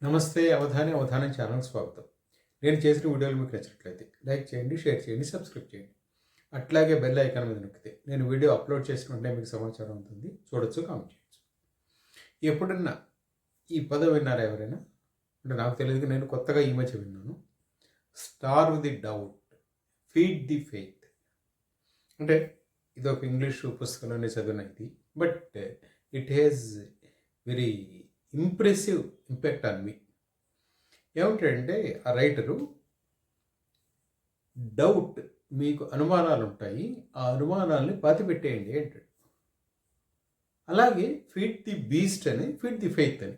నమస్తే అవధానం ఛానల్కి స్వాగతం. నేను చేసిన వీడియోలు మీకు నచ్చినట్లయితే లైక్ చేయండి, షేర్ చేయండి, సబ్స్క్రైబ్ చేయండి. అట్లాగే బెల్ ఐకాన్ మీద నొక్కితే నేను వీడియో అప్లోడ్ చేసిన వెంటనే మీకు సమాచారం ఉంటుంది. చూడొచ్చు, కామెంట్ చేయొచ్చు. ఎప్పుడన్నా ఈ పదం విన్నారా ఎవరైనా? అంటే నాకు తెలియదు, నేను కొత్తగా ఈ మధ్య విన్నాను. Starve the doubt, feed the faith. అంటే ఇది ఒక ఇంగ్లీష్ పుస్తకంలోనే చదివిన ఇది, but it has very impressive impact on me. ఏమిటంటే ఆ రైటరు డౌట్, మీకు అనుమానాలు ఉంటాయి, ఆ అనుమానాలని పాతిపెట్టేయండి అంటాడు. అలాగే ఫీడ్ ది బీస్ట్ అని, ఫీడ్ ది ఫెయిత్ అని.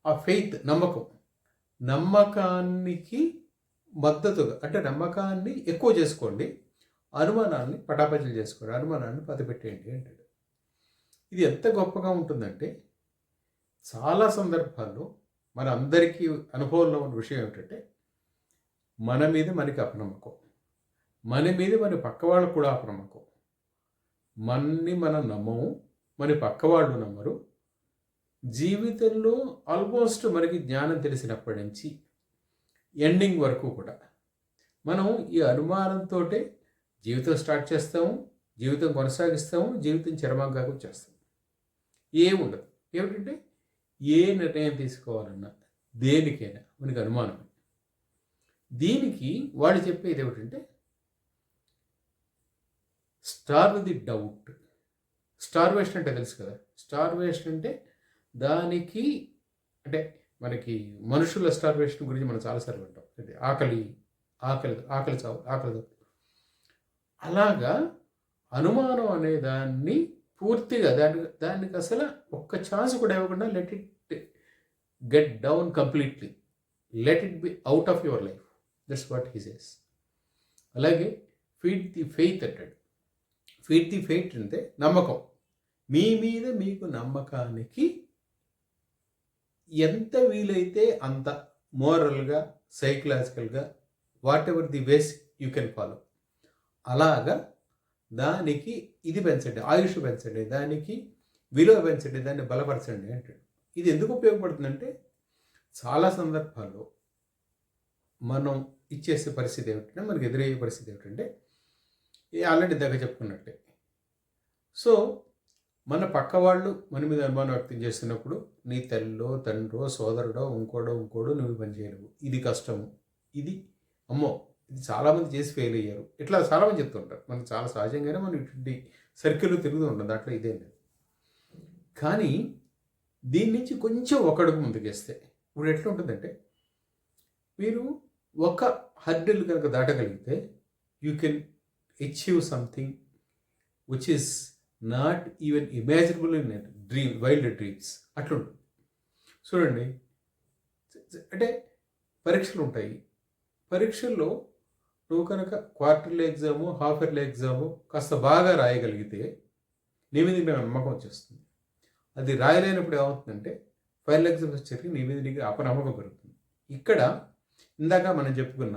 ఆ ఫెయిత్ నమ్మకానికి మద్దతుగా, అంటే నమ్మకాన్ని ఎక్కువ చేసుకోండి, అనుమానాన్ని పటాపంచలు చేసుకోండి, అనుమానాన్ని పాతిపెట్టేయండి అంటాడు. ఇది ఎంత గొప్పగా ఉంటుందంటే, చాలా సందర్భాల్లో మన అందరికీ అనుభవంలో ఉన్న విషయం ఏమిటంటే, మన మీద మనకి అపనమ్మకం, మన మీద మన పక్క వాళ్ళకు కూడా అపనమ్మకం. మనని మనం నమ్మము, మన పక్క వాళ్ళు నమ్మరు. జీవితంలో ఆల్మోస్ట్ మనకి జ్ఞానం తెలిసినప్పటి నుంచి ఎండింగ్ వరకు కూడా మనం ఈ అనుమానంతో జీవితం స్టార్ట్ చేస్తాము, జీవితం కొనసాగిస్తాము, జీవితం చరమాంకాకు వచ్చేస్తాము. ఏముండదు. ఏమిటంటే ఏ నిర్ణయం తీసుకోవాలన్నా, దేనికైనా మనకి అనుమానం. దీనికి వాళ్ళు చెప్పేది ఏమిటంటే, స్టార్వ్ ది డౌట్. స్టార్వేషన్ అంటే తెలుసు కదా. స్టార్వేషన్ అంటే దానికి, అంటే మనకి మనుషుల స్టార్వేషన్ గురించి మనం చాలాసార్లు వింటాం. అంటే ఆకలి ఆకలి ఆకలి చావు, ఆకలి. అలాగా అనుమానం అనే దాన్ని పూర్తిగా దానికి అసలు ఒక్క ఛాన్స్ కూడా ఇవ్వకుండా let it get down completely, let it be out of your life. That's what he says. అలాగే ఫీడ్ ది ఫెయిత్ అంటాడు. ఫీడ్ ది ఫెయిత్ అంటే నమ్మకం. మీ మీద మీకు నమ్మకానికి ఎంత వీలైతే అంత మోరల్గా, సైకలాజికల్గా, what ever the ways you can follow, అలాగా దానికి ఇది పెంచండి, ఆయుష్ పెంచండి, దానికి విలువ పెంచండి, దాన్ని బలపరచండి అంటాడు. ఇది ఎందుకు ఉపయోగపడుతుందంటే, చాలా సందర్భాల్లో మనం ఇచ్చేసే పరిస్థితి ఏమిటంటే, మనకు ఎదురయ్యే పరిస్థితి ఏమిటంటే, ఆల్రెడీ దగ్గర చెప్పుకున్నట్టే. సో మన పక్క వాళ్ళు మన మీద అనుమానం వ్యక్తం చేస్తున్నప్పుడు, నీ తల్లిలో, తండ్రో, సోదరుడో, ఇంకోడో నువ్వు పని చేయలేవు, ఇది కష్టము, ఇది అమ్మో, ఇది చాలామంది చేసి ఫెయిల్ అయ్యారు, ఇట్లా చాలామంది చెప్తుంటారు. మనకు చాలా సహజంగానే మనం ఇటువంటి సర్కిల్లో తిరుగుతూ ఉంటాం, దాంట్లో ఇదేం లేదు. కానీ దీని నుంచి కొంచెం ఒక అడుగు ముందుకేస్తే ఇప్పుడు ఎట్లా ఉంటుందంటే, మీరు ఒక హర్డిల్ కనుక దాటగలిగితే you can achieve something which is not even imaginable in wild dreams. అట్లుంటుంది. చూడండి, అంటే పరీక్షలు ఉంటాయి. పరీక్షల్లో నువ్వు కనుక quarterly exam, half yearly exam కాస్త బాగా రాయగలిగితే నీ మీద నీకు నమ్మకం వచ్చేస్తుంది. అది రాయలేనప్పుడు ఏమవుతుందంటే, ఫైనల్ ఎగ్జామ్స్ వచ్చేసరికి నీ మీద నీకు అపనమ్మకం పెరుగుతుంది. ఇక్కడ ఇందాక మనం చెప్పుకున్న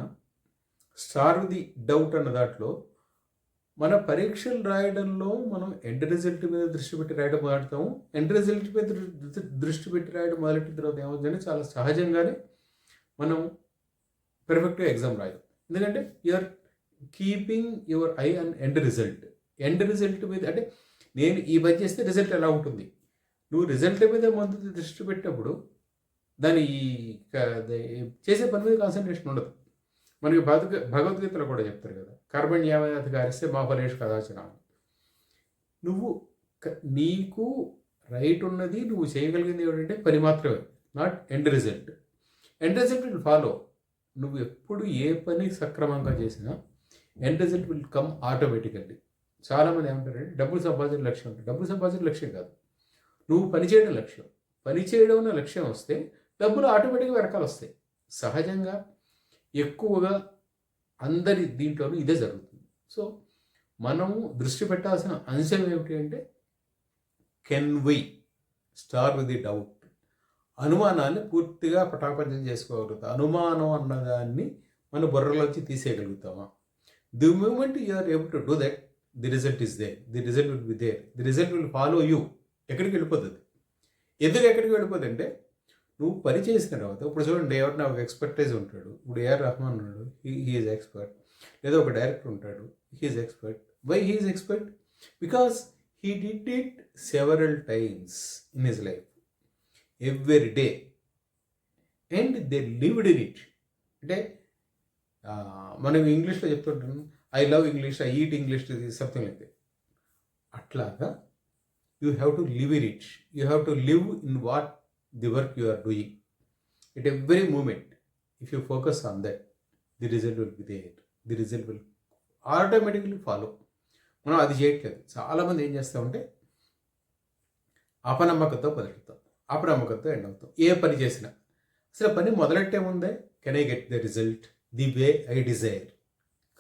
స్టార్వ్ ది డౌట్ అన్న దాంట్లో, మన పరీక్షలు రాయడంలో మనం ఎండ్ రిజల్ట్ మీద దృష్టి పెట్టి రాయడం మొదలుతాము. ఎండ్ రిజల్ట్ మీద దృష్టి పెట్టి రాయడం మొదలెట్టిన తర్వాత ఏమవుతుందంటే, చాలా సహజంగానే మనం పెర్ఫెక్ట్గా ఎగ్జామ్ రాయడం. ఎందుకంటే you're keeping your eye and end result. End result మీద, అంటే నేను ఈ పని చేస్తే రిజల్ట్ ఎలా ఉంటుంది, నువ్వు రిజల్ట్ మీద మొదటి దృష్టి పెట్టినప్పుడు దాని చేసే పని మీద కాన్సన్ట్రేషన్ ఉండదు. మనకి భగవద్గీతలో కూడా చెప్తారు కదా, కర్మణ్యేవాధికారిస్తే మా ఫలేషు కదాచన. నువ్వు నీకు రైట్ ఉన్నది, నువ్వు చేయగలిగింది ఏమిటంటే పని మాత్రమే, not end result. End result will follow. నువ్వు ఎప్పుడు ఏ పని సక్రమంగా చేసినా end result will come automatically. చాలామంది ఏమంటారంటే, డబ్బులు సంపాదించిన లక్ష్యం అంటే, డబ్బులు సంపాదించిన లక్ష్యం కాదు, నువ్వు పని చేయడం లక్ష్యం. పని చేయడం అనే లక్ష్యం వస్తే డబ్బులు ఆటోమేటిక్గా వెనకాల వస్తాయి. సహజంగా ఎక్కువగా అందరి దీంట్లోనూ ఇదే జరుగుతుంది. సో మనము దృష్టి పెట్టాల్సిన అంశం ఏమిటి అంటే, can we starve the doubt. అనుమానాన్ని పూర్తిగా పటాపంచం చేసుకోగలుగుతాం. అనుమానం అన్నదాన్ని మన బుర్రలోంచి తీసేయగలుగుతామా? The moment you are able to do that, the result is there, the result will be there, the result will follow you. ఎక్కడికి వెళ్ళిపోతుంది? ఎందుకు ఎక్కడికి వెళ్ళిపోతుంది అంటే, నువ్వు పని చేసిన తర్వాత ఇప్పుడు చూడండి, ఎవరైనా ఒక ఎక్స్పర్టైజ్ ఉంటాడు. ఇప్పుడు ఏఆర్ రెహమాన్ ఉన్నాడు, హీ ఈజ్ ఎక్స్పర్ట్. లేదా ఒక డైరెక్టర్ ఉంటాడు, he is expert. Why he is expert? Because he did it several times in his life, every day, and they lived in it. అంటే మనం ఇంగ్లీష్లో చెప్తుంటాం, I love English, I eat English, something like that. అట్లాగా you have to live in it. You have to live in what the work you are doing at every moment. If you focus on that, the result will be there. The result will automatically follow. మనం అది చేయట్లేదు. చాలామంది ఏం చేస్తామంటే అపనమ్మకంతో మొదలెడతాం, అపనమ్మకంతో end అవుతాం. ఏ పని చేసినా అసలు పని మొదలెట్టే ముందే can I get the result the way I desire?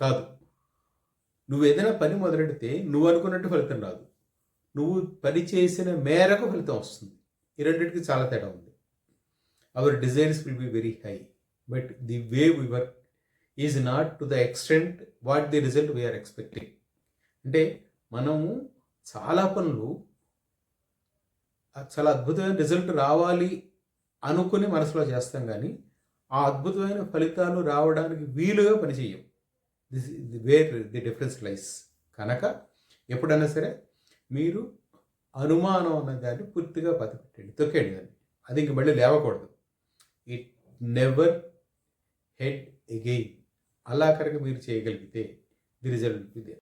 కాదు. నువ్వు ఏదైనా పని మొదలెడితే నువ్వు అనుకున్నట్టు ఫలితం రాదు, నువ్వు పని చేసిన మేరకు ఫలితం వస్తుంది. ఈ రెండింటికి చాలా తేడా ఉంది. Our desires will be very high, but the way we work is not to the extent what the result we are expecting. అంటే మనము చాలా పనులు చాలా అద్భుతమైన రిజల్ట్ రావాలి అనుకుని మనసులో చేస్తాం, కానీ ఆ అద్భుతమైన ఫలితాలు రావడానికి వీలుగా పనిచేయం. దిస్ వేర్ ది డిఫరెన్స్ లైస్. కనుక ఎప్పుడైనా సరే మీరు అనుమానం అన్న దాన్ని పూర్తిగా పతిపెట్టండి, తొక్కేయండి దాన్ని. అది ఇంక మళ్ళీ లేవకూడదు. It never head again. అలా కనుక మీరు చేయగలిగితే the result will be there.